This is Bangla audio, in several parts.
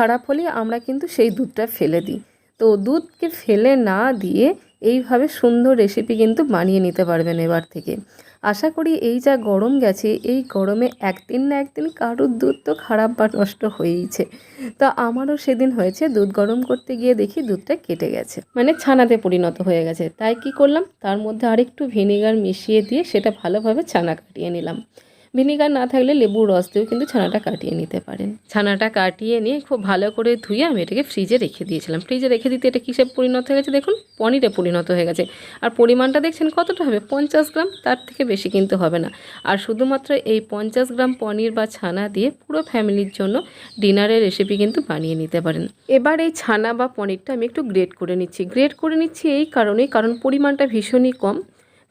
খারাপ হলে আমরা কিন্তু সেই দুধটা ফেলে দিই। তো দুধকে ফেলে না দিয়ে এইভাবে সুন্দর রেসিপি কিন্তু বানিয়ে নিতে পারবেন এবার থেকে। আশা করি এই যা গরম গেছে, এই গরমে একদিন না একদিন কারোর দুধ তো খারাপ বা নষ্ট হয়েইছে। তা আমারও সেদিন হয়েছে, দুধ গরম করতে গিয়ে দেখি দুধটা কেটে গেছে, মানে ছানাতে পরিণত হয়ে গেছে। তাই কি করলাম, তার মধ্যে আরেকটু ভিনেগার মিশিয়ে দিয়ে সেটা ভালোভাবে ছানা কাটিয়ে নিলাম। ভিনেগার না থাকলে লেবুর রস দিয়েও কিন্তু ছানাটা কাটিয়ে নিতে পারেন। ছানাটা কাটিয়ে নিয়ে খুব ভালো করে ধুয়ে আমি এটাকে ফ্রিজে রেখে দিয়েছিলাম। ফ্রিজে রেখে দিতে এটা কিসে পরিণত হয়ে গেছে দেখুন, পনিরে পরিণত হয়ে গেছে। আর পরিমাণটা দেখছেন কতটা হবে, 50 গ্রাম, তার থেকে বেশি কিন্তু হবে না। আর শুধুমাত্র এই 50 গ্রাম পনির বা ছানা দিয়ে পুরো ফ্যামিলির জন্য ডিনারের রেসিপি কিন্তু বানিয়ে নিতে পারেন। এবার এই ছানা বা পনিরটা আমি একটু গ্রেট করে নিচ্ছি। গ্রেট করে নিচ্ছি এই কারণেই, কারণ পরিমাণটা ভীষণই কম।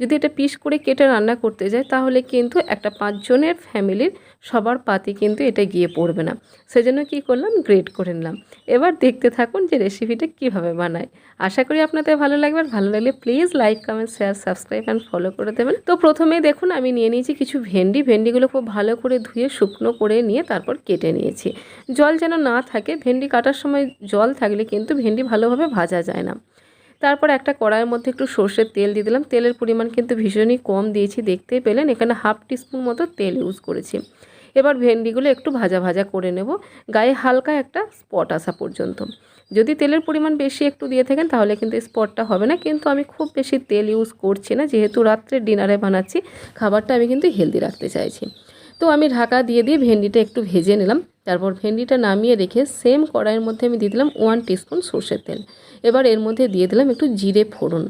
যদি এটা পিস করে কেটে রান্না করতে যায় তাহলে কিন্তু একটা 5 জনের ফ্যামিলির সবার পাতে কিন্তু এটা গিয়ে পড়বে না। সেজন্য কী করলাম, গ্রেট করে নিলাম। এবার দেখতে থাকুন যে রেসিপিটা কীভাবে বানায়। আশা করি আপনাদের ভালো লাগবে। আর ভালো লাগলে please like, comment, share, subscribe and follow করে দেবেন। তো প্রথমেই দেখুন আমি নিয়ে নিয়েছি কিছু ভেন্ডি। ভেন্ডিগুলো খুব ভালো করে ধুয়ে শুকনো করে নিয়ে তারপর কেটে নিয়েছি। জল যেন না থাকে, ভেন্ডি কাটার সময় জল থাকলে কিন্তু ভেন্ডি ভালোভাবে ভাজা যায় না। তারপর একটা কড়াইয়ের মধ্যে একটু সর্ষের তেল দিয়ে দিলাম। তেলের পরিমাণ কিন্তু ভীষণই কম দিয়েছি, দেখতেই পেলেন। এখানে হাফ টিস্পুন মতো তেল ইউজ করেছি। এবার ভেন্ডিগুলো একটু ভাজা ভাজা করে নেব, গায়ে হালকা একটা স্পট আসা পর্যন্ত। যদি তেলের পরিমাণ বেশি একটু দিয়ে থাকেন তাহলে কিন্তু স্পটটা হবে না, কিন্তু আমি খুব বেশি তেল ইউজ করছি না, যেহেতু রাত্রে ডিনারে বানাচ্ছি, খাবারটা আমি কিন্তু হেলদি রাখতে চাইছি। তো আমি ঢাকা দিয়ে ভেন্ডিটা একটু ভেজে নিলাম। তারপর ভেন্ডিটা নামিয়ে রেখে সেম কড়াইয়ের মধ্যে আমি দিয়ে দিলাম 1 টিস্পুন সর্ষের তেল। এবার এর মধ্যে দিয়ে দিলাম একটু জিরে ফোড়ন।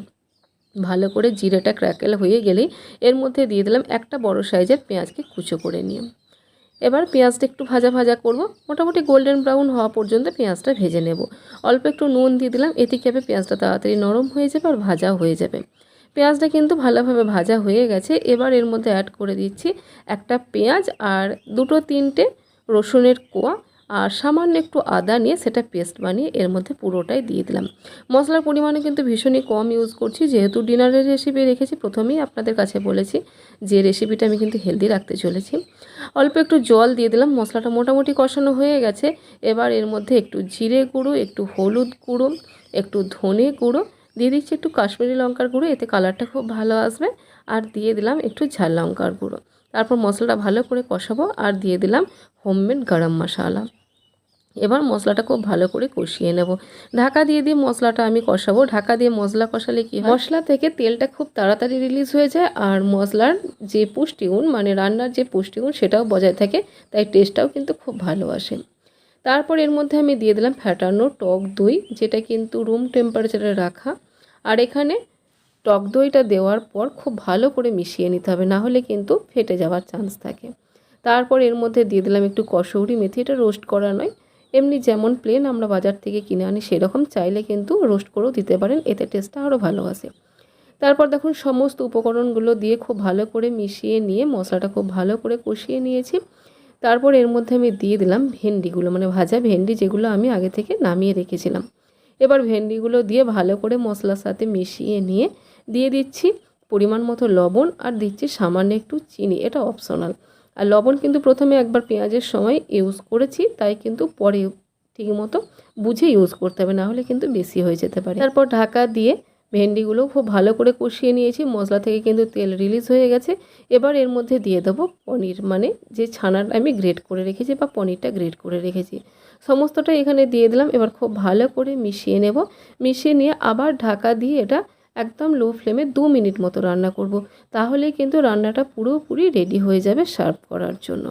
ভালো করে জিরেটা ক্র্যাকেল হয়ে গেলেই এর মধ্যে দিয়ে দিলাম একটা বড় সাইজের পেঁয়াজকে কুচো করে নিয়ে। এবার পেঁয়াজটা একটু ভাজা ভাজা করব, মোটামুটি গোল্ডেন ব্রাউন হওয়া পর্যন্ত পেঁয়াজটা ভেজে নেব। অল্প একটু নুন দিয়ে দিলাম, এতে কি হবে, পেঁয়াজটা তাড়াতাড়ি নরম হয়ে যাবে আর ভাজাও হয়ে যাবে। পেঁয়াজটা কিন্তু ভালোভাবে ভাজা হয়ে গেছে। এবার এর মধ্যে অ্যাড করে দিচ্ছি একটা পেঁয়াজ আর 2-3টে রসুনের কোয়া আর সামান্য একটু আদা নিয়ে সেটা পেস্ট বানিয়ে এর মধ্যে পুরোটাই দিয়ে দিলাম। মশলার পরিমাণে কিন্তু ভীষণই কম ইউজ করছি, যেহেতু ডিনারের রেসিপি রেখেছি। প্রথমেই আপনাদের কাছে বলেছি যে রেসিপিটা আমি কিন্তু হেলদি রাখতে চলেছি। অল্প একটু জল দিয়ে দিলাম। মশলাটা মোটামুটি কষানো হয়ে গেছে। এবার এর মধ্যে একটু জিরে গুঁড়ো, একটু হলুদ গুঁড়ো, একটু ধনে গুঁড়ো দিয়ে দিচ্ছি, একটু কাশ্মীরি লঙ্কার গুঁড়ো, এতে কালারটা খুব ভালো আসবে। আর দিয়ে দিলাম একটু ঝাল লঙ্কার গুঁড়ো। তারপর মশলাটা ভালো করে কষাবো আর দিয়ে দিলাম হোমমেড গরম মশলা। এবার মশলাটা খুব ভালো করে কষিয়ে নেব। ঢাকা দিয়ে মশলাটা আমি কষাবো। ঢাকা দিয়ে মশলা কষালে কি হয়, মশলা থেকে তেলটা খুব তাড়াতাড়ি রিলিজ হয়ে যায় আর মশলার যে পুষ্টিগুণ, মানে রান্নার যে পুষ্টিগুণ, সেটাও বজায় থাকে, তাই টেস্টটাও কিন্তু খুব ভালো আসে। তারপর এর মধ্যে আমি দিয়ে দিলাম ফ্যাটানো টক দই, যেটা কিন্তু রুম টেম্পারেচারে রাখা। আর এখানে টক দইটা দেওয়ার পর খুব ভালো করে মিশিয়ে নিতে হবে, না হলে কিন্তু ফেটে যাওয়ার চান্স থাকে। তারপর এর মধ্যে দিয়ে দিলাম একটু কসৌরি মেথি। এটা রোস্ট করা নয়, এমনি যেমন প্লেন আমরা বাজার থেকে কিনে আনি সেরকম, চাইলে কিন্তু রোস্ট করেও দিতে পারেন, এতে টেস্টটা আরও ভালো আসে। তারপর দেখুন সমস্ত উপকরণগুলো দিয়ে খুব ভালো করে মিশিয়ে নিয়ে মশলাটা খুব ভালো করে কষিয়ে নিয়েছি। তারপর এর মধ্যে আমি দিয়ে দিলাম ভেন্ডিগুলো, মানে ভাজা ভেন্ডি, যেগুলো আমি আগে থেকে নামিয়ে রেখেছিলাম। এবার ভেন্ডিগুলো দিয়ে ভালো করে মশলার সাথে মিশিয়ে নিয়ে দিয়ে দিচ্ছি পরিমাণ মতো লবণ আর দিচ্ছি সামান্য একটু চিনি, এটা অপশনাল। আর লবণ কিন্তু প্রথমে একবার পেঁয়াজের সময় ইউজ করেছি, তাই কিন্তু পরে ঠিকমতো বুঝে ইউজ করতে হবে, না হলে কিন্তু বেশি হয়ে যেতে পারে। তারপর ঢাকা দিয়ে ভেন্ডিগুলো খুব ভালো করে কষিয়ে নিয়েছি। মশলা থেকে কিন্তু তেল রিলিজ হয়ে গেছে। এবার এর মধ্যে দিয়ে দেবো পনির, মানে যে ছানাটা আমি গ্রেট করে রেখেছি বা পনিরটা গ্রেট করে রেখেছি, সমস্তটা এখানে দিয়ে দিলাম। এবার খুব ভালো করে মিশিয়ে নেব। মিশিয়ে নিয়ে আবার ঢাকা দিয়ে এটা একদম লো ফ্লেমে 2 মিনিট মতো রান্না করব। তাহলেই কিন্তু রান্নাটা পুরোপুরি রেডি হয়ে যাবে সার্ভ করার জন্য।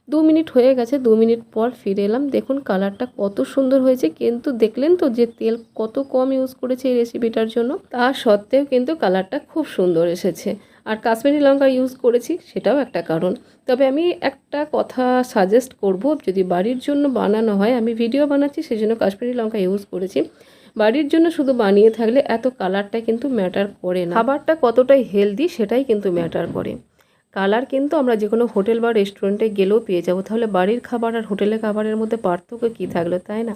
2 মিনিট হয়ে গেছে। 2 মিনিট পর ফিরে এলাম। দেখুন কালারটা কত সুন্দর হয়েছে, কিন্তু দেখলেন তো যে তেল কত কম ইউজ করেছে এই রেসিপিটার জন্য। তা সত্ত্বেও কিন্তু কালারটা খুব সুন্দর এসেছে। আর কাশ্মীরি লঙ্কা ইউজ করেছি, সেটাও একটা কারণ। তবে আমি একটা কথা সাজেস্ট করব, যদি বাড়ির জন্য বানানো হয়, আমি ভিডিও বানাচ্ছি সেজন্য কাশ্মীরি লঙ্কা ইউজ করেছি, বাড়ির জন্য শুধু বানিয়ে থাকলে এত কালারটা কিন্তু ম্যাটার করে না। খাবারটা কতটাই হেলদি সেটাই কিন্তু ম্যাটার করে। কালার কিন্তু আমরা যে কোনো হোটেল বা রেস্টুরেন্টে গেলেও পেয়ে যাবো, তাহলে বাড়ির খাবার আর হোটেলের খাবারের মধ্যে পার্থক্য কী থাকলো, তাই না?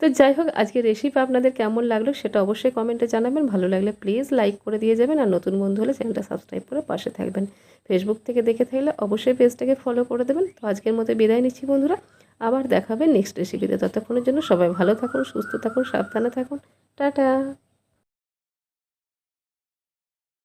তো যাই হোক, আজকে রেসিপি আপনাদের কেমন লাগলো সেটা অবশ্যই কমেন্টে জানাবেন। ভালো লাগলে প্লিজ লাইক করে দিয়ে যাবেন, আর নতুন বন্ধু হলে চ্যানেলটা সাবস্ক্রাইব করে পাশে থাকবেন। ফেসবুক থেকে দেখে থাকলে অবশ্যই পেজটাকে ফলো করে দেবেন। তো আজকের মতো বিদায় নিচ্ছি বন্ধুরা, আবার দেখাবে নেক্সট রেসিপিতে। ততক্ষণের জন্য সবাই ভালো থাকুন, সুস্থ থাকুন, সাবধানে থাকুন। টাটা।